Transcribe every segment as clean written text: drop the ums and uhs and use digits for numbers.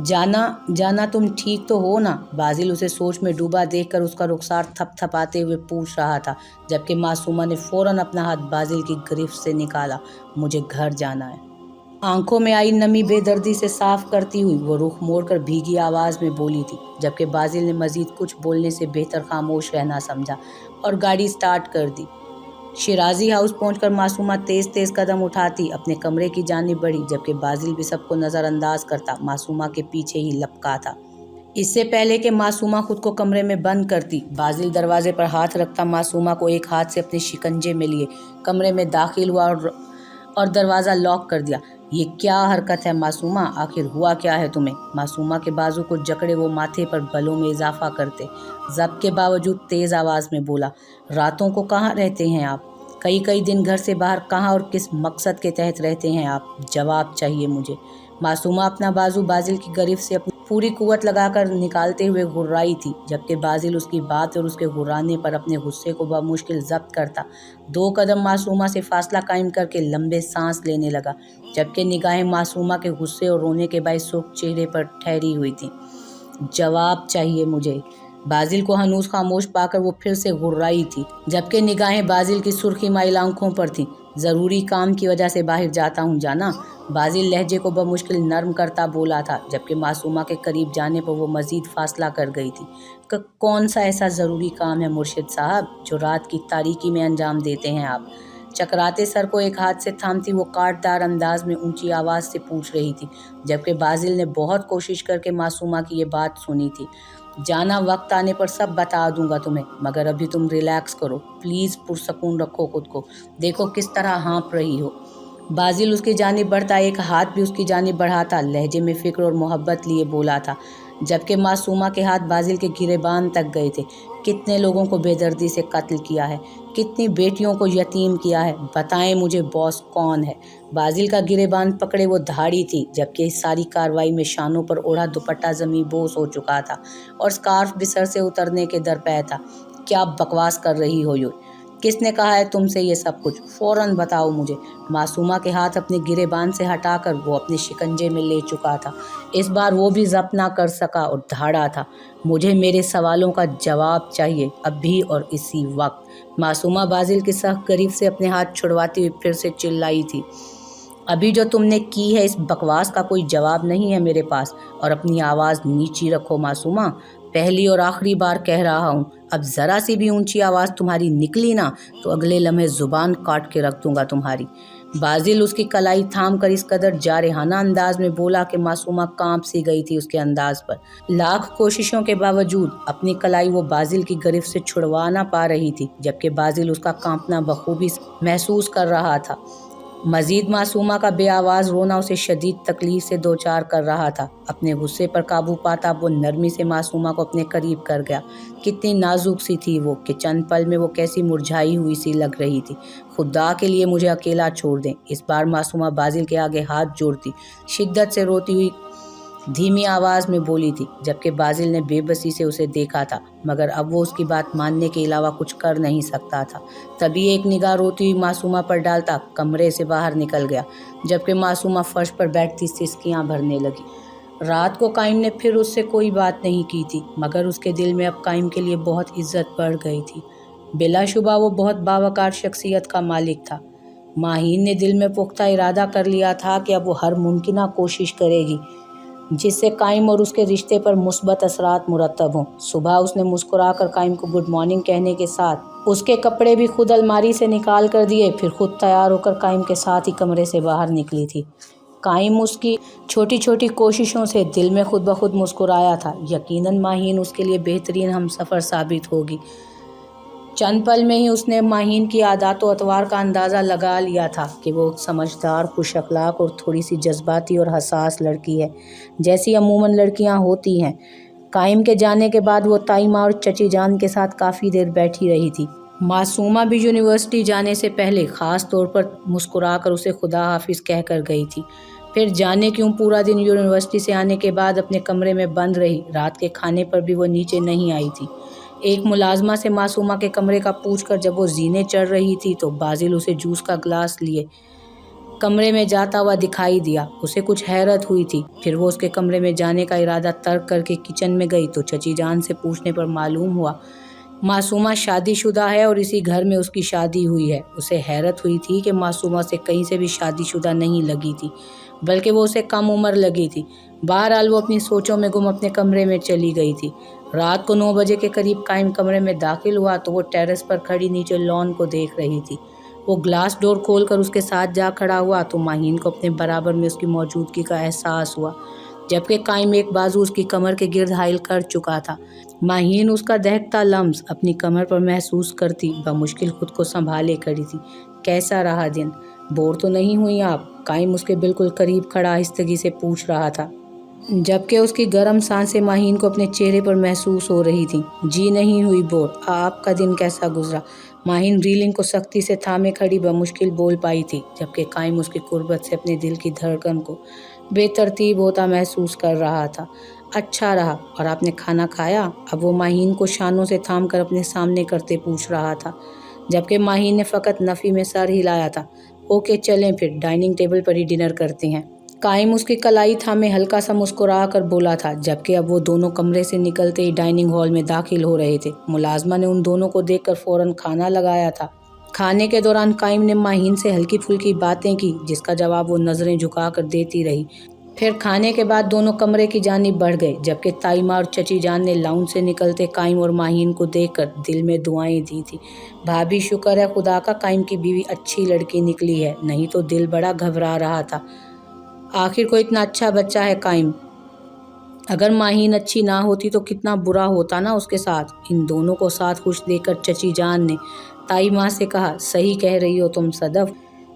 जाना जाना, तुम ठीक तो हो ना? बाजिल उसे सोच में डूबा देखकर उसका रुखसार थपथपाते हुए पूछ रहा था, जबकि मासूमा ने फौरन अपना हाथ बाजिल की गिरफ्त से निकाला। मुझे घर जाना है। आंखों में आई नमी बेदर्दी से साफ करती हुई वो रुख मोड़कर भीगी आवाज में बोली थी, जबकि बाजिल ने मजीद कुछ बोलने से बेहतर खामोश रहना समझा और गाड़ी स्टार्ट कर दी। शिराजी हाउस पहुंचकर मासूमा तेज तेज कदम उठाती अपने कमरे की जानिब बढ़ी, जबकि बाजिल भी सबको नजरअंदाज करता मासूमा के पीछे ही लपका था। इससे पहले कि मासूमा खुद को कमरे में बंद करती, बाजिल दरवाजे पर हाथ रखता मासूमा को एक हाथ से अपने शिकंजे में लिए कमरे में दाखिल हुआ और दरवाज़ा लॉक कर दिया। ये क्या हरकत है मासूमा? आखिर हुआ क्या है तुम्हें? मासूमा के बाजू को जकड़े वो माथे पर बलों में इजाफा करते जब्त के बावजूद तेज़ आवाज़ में बोला, रातों को कहाँ रहते हैं आप? कई कई दिन घर से बाहर कहाँ और किस मकसद के तहत रहते हैं आप? जवाब चाहिए मुझे। मासूमा अपना बाजू बाजिल की गिरफ्त से अपनी पूरी कुव्वत लगाकर निकालते हुए घुर्राई थी, जबकि बाजिल उसकी बात और उसके घुर्राने पर अपने गुस्से को बमुश्किल जब्त करता 2 कदम मासूमा से फासला कायम करके लंबे सांस लेने लगा, जबकि निगाहें मासूमा के गुस्से और रोने के बायस सुर्ख चेहरे पर ठहरी हुई थी। जवाब चाहिए मुझे। बाजिल को हनूज खामोश पाकर वो फिर से घुर्राई थी, जबकि निगाहें बाजिल की सुर्खी माइल आंखों पर थीं। ज़रूरी काम की वजह से बाहर जाता हूँ जाना, बाजिल लहजे को बमुश्किल नर्म करता बोला था, जबकि मासूमा के करीब जाने पर वो मजीद फासला कर गई थी। कौन सा ऐसा ज़रूरी काम है मुर्शिद साहब जो रात की तारीकी में अंजाम देते हैं आप? चकराते सर को एक हाथ से थामती वो काटदार अंदाज में ऊंची आवाज़ से पूछ रही थी, जबकि बाजिल ने बहुत कोशिश करके मासूमा की ये बात सुनी थी। जाना, वक्त आने पर सब बता दूंगा तुम्हें, मगर अभी तुम रिलैक्स करो प्लीज़, पुरसकून रखो खुद को। देखो किस तरह हाँप रही हो। बाजिल उसकी जानिब बढ़ता, एक हाथ भी उसकी जानिब बढ़ाता लहजे में फ़िक्र और मोहब्बत लिए बोला था, जबकि मासूमा के हाथ बाजिल के गिरेबान तक गए थे। कितने लोगों को बेदर्दी से कत्ल किया है, कितनी बेटियों को यतीम किया है, बताएं मुझे बॉस कौन है? बाजिल का गिरेबान पकड़े वो धाड़ी थी, जबकि इस सारी कार्रवाई में शानों पर ओढ़ा दुपट्टा ज़मीं बोस हो चुका था और स्कार्फ भी सर से उतरने के दरपे था। क्या बकवास कर रही हो यो? किसने कहा है तुमसे ये सब कुछ? फौरन बताओ मुझे। मासूमा के हाथ अपने गिरेबान से हटाकर वो अपने शिकंजे में ले चुका था। इस बार वो भी ज़ब्त ना कर सका और धाड़ा था, मुझे मेरे सवालों का जवाब चाहिए अभी और इसी वक्त। मासूमा बाजिल की सख्त गिरफ्त से अपने हाथ छुड़वाती हुई फिर से चिल्लाई थी, अभी जो तुमने की है इस बकवास का कोई जवाब नहीं है मेरे पास। और अपनी आवाज़ नीची रखो मासूमा, पहली और आखिरी बार कह रहा हूँ, अब ज़रा सी भी ऊंची आवाज़ तुम्हारी निकली ना तो अगले लम्हे ज़ुबान काट के रख दूंगा तुम्हारी। बाजिल उसकी कलाई थाम कर इस कदर जारहाना अंदाज में बोला कि मासूमा कांप सी गई थी उसके अंदाज पर। लाख कोशिशों के बावजूद अपनी कलाई वो बाजिल की गिरफ्त से छुड़वा ना पा रही थी, जबकि बाजिल उसका कांपना बखूबी महसूस कर रहा था। मजीद मासूमा का बेआवाज़ रोना उसे शदीद तकलीफ से दो चार कर रहा था। अपने गुस्से पर काबू पाता वो नरमी से मासूमा को अपने करीब कर गया। कितनी नाजुक सी थी वो कि चंद पल में वो कैसी मुरझाई हुई सी लग रही थी। खुदा के लिए मुझे अकेला छोड़ दें। इस बार मासूमा बाजिल के आगे हाथ जोड़ती शिद्दत से रोती हुई धीमी आवाज़ में बोली थी, जबकि बाजिल ने बेबसी से उसे देखा था, मगर अब वो उसकी बात मानने के अलावा कुछ कर नहीं सकता था। तभी एक निगाह रोती हुई मासूमा पर डालता कमरे से बाहर निकल गया, जबकि मासूमा फर्श पर बैठती सिसकियां भरने लगी। रात को काइम ने फिर उससे कोई बात नहीं की थी, मगर उसके दिल में अब काइम के लिए बहुत इज्जत बढ़ गई थी। बिलाशुबा वो बहुत बावकार शख्सियत का मालिक था। माहीन ने दिल में पुख्ता इरादा कर लिया था कि अब वो हर मुमकिन कोशिश करेगी जिससे काइम और उसके रिश्ते पर मुस्बत असरात मुरतब हों। सुबह उसने मुस्कुराकर काइम को गुड मॉर्निंग कहने के साथ उसके कपड़े भी खुद अलमारी से निकाल कर दिए, फिर खुद तैयार होकर काइम के साथ ही कमरे से बाहर निकली थी। काइम उसकी छोटी छोटी कोशिशों से दिल में खुद ब खुद मुस्कुराया था। यकीनन माहीन उसके लिए बेहतरीन हमसफ़र साबित होगी। चंद पल में ही उसने माहीन की आदत व अतवार का अंदाज़ा लगा लिया था कि वो समझदार, खुश अखलाक और थोड़ी सी जज्बाती और हसास लड़की है, जैसी अमूमन लड़कियां होती हैं। काइम के जाने के बाद वो ताई माँ और चची जान के साथ काफ़ी देर बैठी रही थी। मासूमा भी यूनिवर्सिटी जाने से पहले ख़ास तौर पर मुस्कुरा कर उसे खुदा हाफिज़ कह कर गई थी। फिर जाने क्यों पूरा दिन यूनिवर्सिटी से आने के बाद अपने कमरे में बंद रही। रात के खाने पर भी वो नीचे नहीं आई थी। एक मुलाजमा से मासूमा के कमरे का पूछकर जब वो जीने चढ़ रही थी तो बाजिल उसे जूस का गिलास लिए कमरे में जाता हुआ दिखाई दिया। उसे कुछ हैरत हुई थी। फिर वो उसके कमरे में जाने का इरादा तर्क करके किचन में गई तो चची जान से पूछने पर मालूम हुआ मासूमा शादीशुदा है और इसी घर में उसकी शादी हुई है। उसे हैरत हुई थी कि मासूमा से कहीं से भी शादीशुदा नहीं लगी थी, बल्कि वो उसे कम उम्र लगी थी। बहरहाल वो अपनी सोचों में गुम अपने कमरे में चली गई थी। रात को 9 बजे के करीब कायम कमरे में दाखिल हुआ तो वो टेरेस पर खड़ी नीचे लॉन को देख रही थी। वो ग्लास डोर खोलकर उसके साथ जा खड़ा हुआ तो माहीन को अपने बराबर में उसकी मौजूदगी का एहसास हुआ, जबकि कायम एक बाजू उसकी कमर के गिर्द हाइल कर चुका था। माहीन उसका दहकता लम्स अपनी कमर पर महसूस करती बमुश्किल खुद को संभाले खड़ी थी। कैसा रहा दिन? बोर तो नहीं हुई आप? कायम उसके बिल्कुल करीब खड़ा आहिस्तगी से पूछ रहा था, जबकि उसकी गर्म सांसें माहीन को अपने चेहरे पर महसूस हो रही थीं। जी नहीं हुई बोर। आपका दिन कैसा गुजरा? माहीन रीलिंग को सख्ती से थामे खड़ी बमुश्किल बोल पाई थी, जबकि कायम उसकी कुर्बत से अपने दिल की धड़कन को बेतरतीब होता महसूस कर रहा था। अच्छा रहा। और आपने खाना खाया? अब वो माहीन को शानों से थाम कर अपने सामने करते पूछ रहा था, जबकि माहीन ने फ़कत नफ़ी में सर हिलाया था। ओके चलें फिर, डाइनिंग टेबल पर ही डिनर करते हैं। कायम उसकी कलाई थामे हल्का सा मुस्कुरा कर बोला था, जबकि अब वो दोनों कमरे से निकलते ही डाइनिंग हॉल में दाखिल हो रहे थे। मुलाजमा ने उन दोनों को देखकर फ़ौरन खाना लगाया था। खाने के दौरान कायम ने माहीन से हल्की फुल्की बातें की, जिसका जवाब वो नज़रें झुकाकर देती रही। फिर खाने के बाद दोनों कमरे की जानिब बढ़ गए, जबकि ताईमा और चची जान ने लाउंज से निकलते कायम और माहीन को देखकर दिल में दुआएं दी थी। भाभी शुक्र है खुदा का कायम की बीवी अच्छी लड़की निकली है, नहीं तो दिल बड़ा घबरा रहा था। आखिर को इतना अच्छा बच्चा है कायम। अगर माहीन अच्छी ना होती तो कितना बुरा होता ना उसके साथ। इन दोनों को साथ खुश देखकर चची जान ने ताई माँ से कहा, सही कह रही हो तुम सदफ,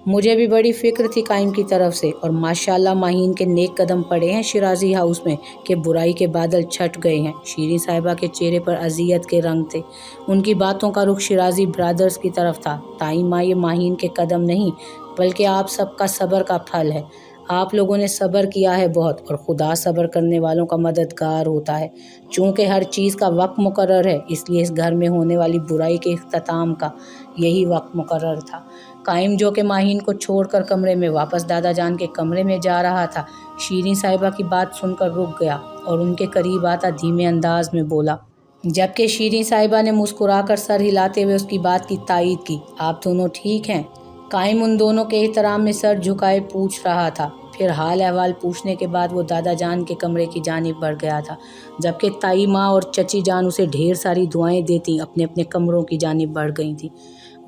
मुझे भी बड़ी फिक्र थी कायम की तरफ से। और माशाल्लाह माहीन के नेक कदम पड़े हैं शिराजी हाउस में कि बुराई के बादल छट गए हैं। शीरीं साहिबा के चेहरे पर अजियत के रंग थे। उनकी बातों का रुख शिराजी ब्रदर्स की तरफ था। ताई माँ, ये माहीन के कदम नहीं बल्कि आप सबका सब्र का फल है। आप लोगों ने सब्र किया है बहुत, और खुदा सब्र करने वालों का मददगार होता है। चूँकि हर चीज़ का वक्त मुकर्रर है, इसलिए इस घर में होने वाली बुराई के इख्तिताम का यही वक्त मुकर्रर था। कायम, जो कि माहीन को छोड़कर कमरे में वापस दादा जान के कमरे में जा रहा था, शीरीं साहिबा की बात सुनकर रुक गया और उनके करीब आता धीमे अंदाज में बोला, जबकि शीरीं साहिबा ने मुस्कुराकर सर हिलाते हुए उसकी बात की तायीद की, आप दोनों ठीक हैं? कायम उन दोनों के एहतराम में सर झुकाए पूछ रहा था। फिर हाल अहवाल पूछने के बाद वो दादा जान के कमरे की जानिब बढ़ गया था, जबकि ताई माँ और चची जान उसे ढेर सारी दुआएं देती अपने अपने कमरों की जानिब बढ़ गई थी।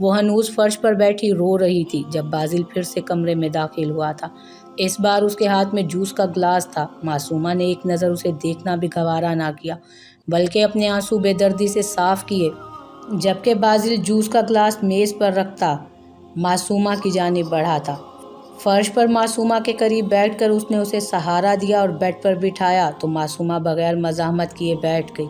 वो हनूज फर्श पर बैठी रो रही थी जब बाजिल फिर से कमरे में दाखिल हुआ था। इस बार उसके हाथ में जूस का ग्लास था। मासूमा ने एक नज़र उसे देखना भी गवारा ना किया, बल्कि अपने आंसू बेदर्दी से साफ किए, जबकि बाजिल जूस का ग्लास मेज़ पर रखता मासूमा की जानिब बढ़ा था। फर्श पर मासूमा के करीब बैठकर उसने उसे सहारा दिया और बेड पर बिठाया तो मासूमा बगैर मज़ाहमत किए बैठ गई।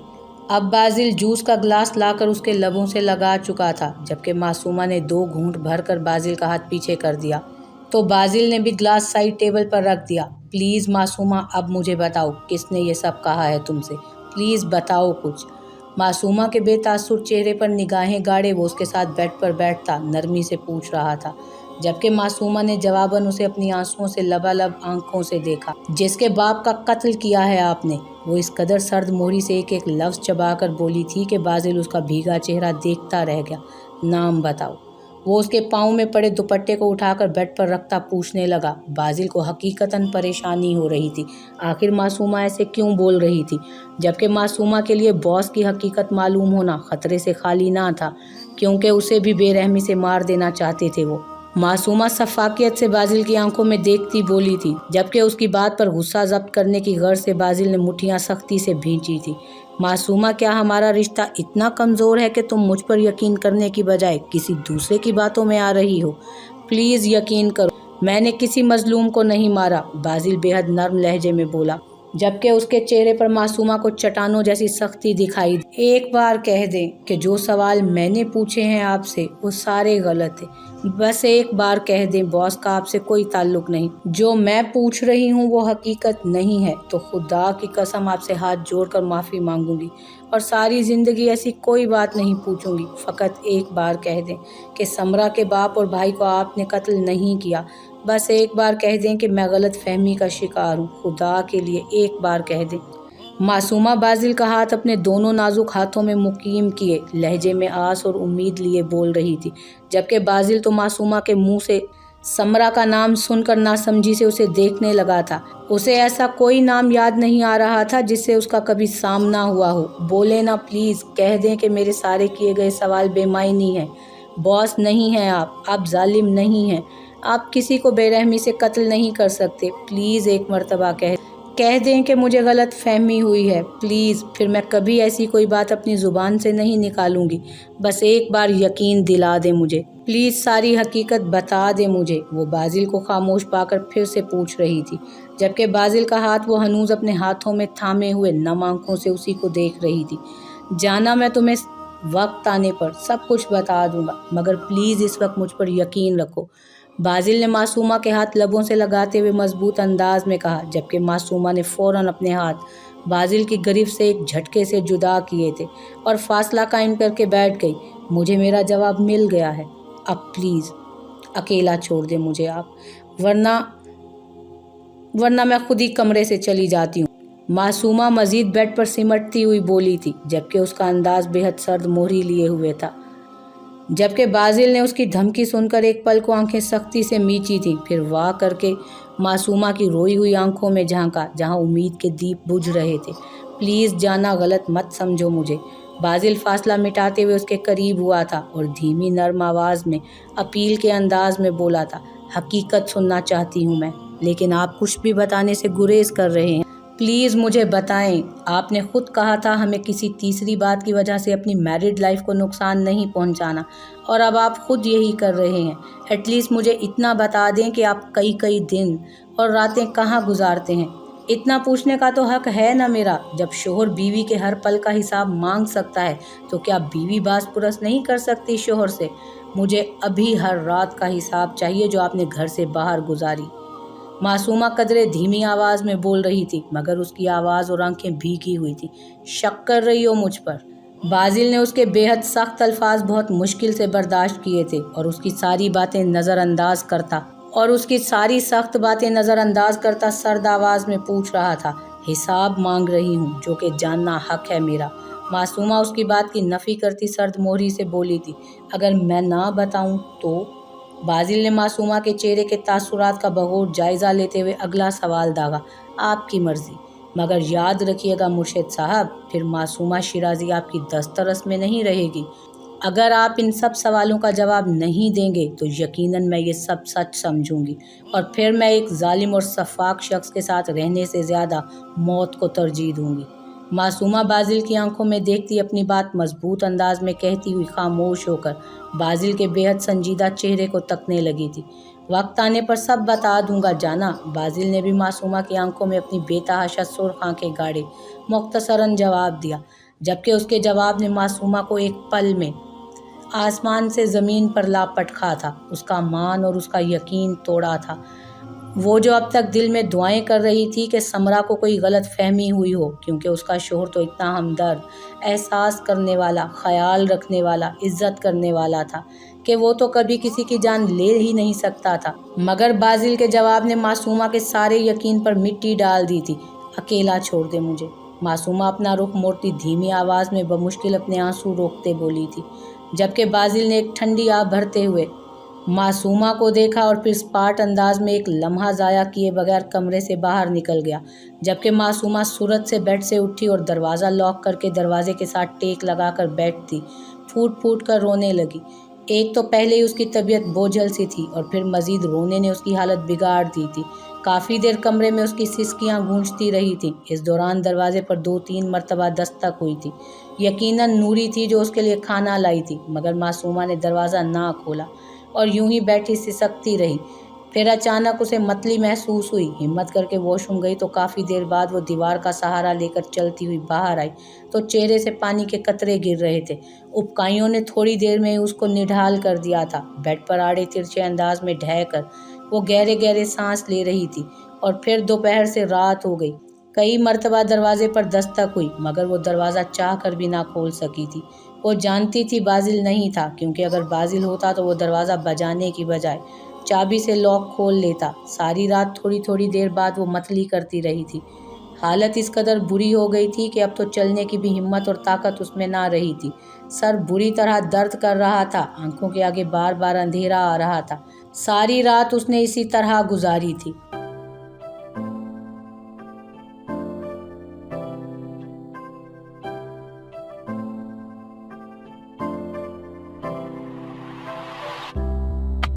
अब बाजिल जूस का ग्लास लाकर उसके लबों से लगा चुका था, जबकि मासूमा ने 2 घूंट भरकर बाजिल का हाथ पीछे कर दिया तो बाजिल ने भी ग्लास साइड टेबल पर रख दिया। प्लीज़ मासूमा, अब मुझे बताओ किसने ये सब कहा है तुमसे? प्लीज़ बताओ कुछ। मासूमा के बेतासुर चेहरे पर निगाहें गाड़े वो उसके साथ बेड पर बैठता नरमी से पूछ रहा था, जबकि मासूमा ने जवाबन उसे अपनी आंसुओं से लबालब आंखों से देखा। जिसके बाप का कत्ल किया है आपने? वो इस कदर सर्द मोहरी से एक एक लफ्ज़ चबाकर बोली थी कि बाजिल उसका भीगा चेहरा देखता रह गया। नाम बताओ। वो उसके पाँव में पड़े दुपट्टे को उठाकर बेड पर रखता पूछने लगा। बाजिल को हकीकतन परेशानी हो रही थी। आखिर मासूमा ऐसे क्यों बोल रही थी, जबकि मासूमा के लिए बॉस की हकीकत मालूम होना खतरे से खाली ना था, क्योंकि उसे भी बेरहमी से मार देना चाहते थे वो। मासूमा सफाकियत से बाजिल की आंखों में देखती बोली थी, जबकि उसकी बात पर गुस्सा जब्त करने की गर्ज से बाजिल ने मुट्ठियां सख्ती से भींची थी। मासूमा, क्या हमारा रिश्ता इतना कमज़ोर है कि तुम मुझ पर यकीन करने की बजाय किसी दूसरे की बातों में आ रही हो? प्लीज़ यकीन करो, मैंने किसी मजलूम को नहीं मारा, बाजिल बेहद नर्म लहजे में बोला, जबकि उसके चेहरे पर मासूमा को चट्टानों जैसी सख्ती दिखाई। एक बार कह दें कि जो सवाल मैंने पूछे हैं आपसे वो सारे गलत थे। बस एक बार कह दें, बॉस का आपसे कोई ताल्लुक नहीं। जो मैं पूछ रही हूँ वो हकीकत नहीं है तो खुदा की कसम आपसे हाथ जोड़कर माफ़ी मांगूंगी और सारी ज़िंदगी ऐसी कोई बात नहीं पूछूंगी। फ़कत एक बार कह दें कि समरा के बाप और भाई को आपने कत्ल नहीं किया, बस एक बार कह दें कि मैं गलत फहमी का शिकार हूँ, खुदा के लिए एक बार कह दें। मासूमा बाजिल का हाथ अपने दोनों नाजुक हाथों में मुकीम किए लहजे में आस और उम्मीद लिए बोल रही थी, जबकि बाजिल तो मासूमा के मुंह से समरा का नाम सुनकर नासमझी से उसे देखने लगा था। उसे ऐसा कोई नाम याद नहीं आ रहा था जिससे उसका कभी सामना हुआ हो। बोले ना प्लीज़, कह दें कि मेरे सारे किए गए सवाल बेमायनी हैं। बॉस नहीं हैं आप जालिम नहीं हैं, आप किसी को बेरहमी से कत्ल नहीं कर सकते। प्लीज़ एक मर्तबा कह दें कि मुझे गलत फहमी हुई है, प्लीज़, फिर मैं कभी ऐसी कोई बात अपनी ज़ुबान से नहीं निकालूंगी। बस एक बार यकीन दिला दें मुझे, प्लीज़ सारी हकीकत बता दें मुझे। वो बाजिल को खामोश पाकर फिर से पूछ रही थी, जबकि बाजिल का हाथ वो हनूज अपने हाथों में थामे हुए नम आंखों से उसी को देख रही थी। जाना, मैं तुम्हें वक्त आने पर सब कुछ बता दूंगा, मगर प्लीज़ इस वक्त मुझ पर यकीन रखो। बाजिल ने मासूमा के हाथ लबों से लगाते हुए मजबूत अंदाज में कहा, जबकि मासूमा ने फौरन अपने हाथ बाजिल की गिरफ्त से एक झटके से जुदा किए थे और फासला कायम करके बैठ गई। मुझे मेरा जवाब मिल गया है, अब प्लीज़ अकेला छोड़ दे मुझे आप, वरना मैं खुद ही कमरे से चली जाती हूँ। मासूमा मजीद बेड पर सिमटती हुई बोली थी, जबकि उसका अंदाज बेहद सर्द मोहरी लिए हुए था। जबकि बाजिल ने उसकी धमकी सुनकर एक पल को आंखें सख्ती से मींची थीं, फिर वाह करके मासूमा की रोई हुई आंखों में झांका जहां उम्मीद के दीप बुझ रहे थे। प्लीज़ जाना, गलत मत समझो मुझे। बाजिल फासला मिटाते हुए उसके करीब हुआ था और धीमी नरम आवाज़ में अपील के अंदाज में बोला था, हकीकत सुनना चाहती हूँ मैं, लेकिन आप कुछ भी बताने से गुरेज कर रहे हैं। प्लीज़ मुझे बताएं, आपने खुद कहा था हमें किसी तीसरी बात की वजह से अपनी मैरिड लाइफ को नुकसान नहीं पहुंचाना, और अब आप खुद यही कर रहे हैं। एटलीस्ट मुझे इतना बता दें कि आप कई कई दिन और रातें कहाँ गुजारते हैं। इतना पूछने का तो हक है ना मेरा। जब शोहर बीवी के हर पल का हिसाब मांग सकता है तो क्या बीवी बास पुरस नहीं कर सकती शोहर से? मुझे अभी हर रात का हिसाब चाहिए जो आपने घर से बाहर गुजारी। मासूमा कदरे धीमी आवाज़ में बोल रही थी, मगर उसकी आवाज़ और आंखें भीगी हुई थी। शक कर रही हो मुझ पर? बाजिल ने उसके बेहद सख्त अल्फाज बहुत मुश्किल से बर्दाश्त किए थे और उसकी सारी सख्त बातें नज़रअंदाज करता सर्द आवाज़ में पूछ रहा था, हिसाब मांग रही हूँ जो कि जानना हक है मेरा। मासूमा उसकी बात की नफ़ी करती सर्द मोहरी से बोली थी, अगर मैं ना बताऊँ तो? बाजिल ने मासूमा के चेहरे के तासुरात का बगौर जायज़ा लेते हुए अगला सवाल दागा, आपकी मर्ज़ी, मगर याद रखिएगा मुर्शिद साहब, फिर मासूमा शिराजी आपकी दस्तरस में नहीं रहेगी। अगर आप इन सब सवालों का जवाब नहीं देंगे तो यकीनन मैं ये सब सच समझूंगी और फिर मैं एक जालिम और सफाक शख्स के साथ रहने से ज़्यादा मौत को तरजीह दूंगी। मासूमा बाजिल की आंखों में देखती अपनी बात मजबूत अंदाज में कहती हुई खामोश होकर बाजिल के बेहद संजीदा चेहरे को तकने लगी थी। वक्त आने पर सब बता दूंगा जाना। बाजिल ने भी मासूमा की आंखों में अपनी बेतहाशा सुर्ख आंखें गाड़े मुख्तसरन जवाब दिया, जबकि उसके जवाब ने मासूमा को एक पल में आसमान से ज़मीन पर लापट खा था। उसका मान और उसका यकीन तोड़ा था। वो जो अब तक दिल में दुआएं कर रही थी कि समरा को कोई गलत फहमी हुई हो, क्योंकि उसका शोहर तो इतना हमदर्द, एहसास करने वाला, ख्याल रखने वाला, इज्जत करने वाला था कि वो तो कभी किसी की जान ले ही नहीं सकता था। मगर बाजिल के जवाब ने मासूमा के सारे यकीन पर मिट्टी डाल दी थी। अकेला छोड़ दे मुझे। मासूमा अपना रुख मोड़ती धीमी आवाज़ में बमुश्किल अपने आंसू रोकते बोली थी, जबकि बाजिल ने एक ठंडी आह भरते हुए मासूमा को देखा और फिर स्पाट अंदाज में एक लम्हा ज़ाया किए बगैर कमरे से बाहर निकल गया। जबकि मासूमा सूरत से बेड से उठी और दरवाज़ा लॉक करके दरवाजे के साथ टेक लगाकर बैठती फूट फूट कर रोने लगी। एक तो पहले ही उसकी तबीयत बोझल सी थी और फिर मज़ीद रोने ने उसकी हालत बिगाड़ दी थी। काफ़ी देर कमरे में उसकी सिसकियाँ गूंजती रही थीं। इस दौरान दरवाजे पर 2-3 मरतबा दस्तक हुई थी। यकीनन नूरी थी जो उसके लिए खाना लाई थी, मगर मासूमा ने दरवाज़ा ना खोला और यूं ही बैठी सिसकती रही। फिर अचानक उसे मतली महसूस हुई। हिम्मत करके वॉशरूम गई तो काफ़ी देर बाद वो दीवार का सहारा लेकर चलती हुई बाहर आई तो चेहरे से पानी के कतरे गिर रहे थे। उपकाइयों ने थोड़ी देर में उसको निढाल कर दिया था। बेड पर आड़े तिरछे अंदाज में ढह कर वो गहरे गहरे सांस ले रही थी और फिर दोपहर से रात हो गई। कई मरतबा दरवाजे पर दस्तक हुई, मगर वो दरवाज़ा चाह कर भी ना खोल सकी थी। वो जानती थी बाजिल नहीं था, क्योंकि अगर बाजिल होता तो वो दरवाज़ा बजाने की बजाय چابی سے لاک کھول لیتا۔ ساری رات تھوڑی تھوڑی دیر بعد وہ متلی کرتی رہی تھی۔ حالت اس قدر بری ہو گئی تھی کہ اب تو چلنے کی بھی ہمت اور طاقت اس میں نہ رہی تھی۔ سر بری طرح درد کر رہا تھا، آنکھوں کے آگے بار بار اندھیرا آ رہا تھا۔ ساری رات اس نے اسی طرح گزاری تھی۔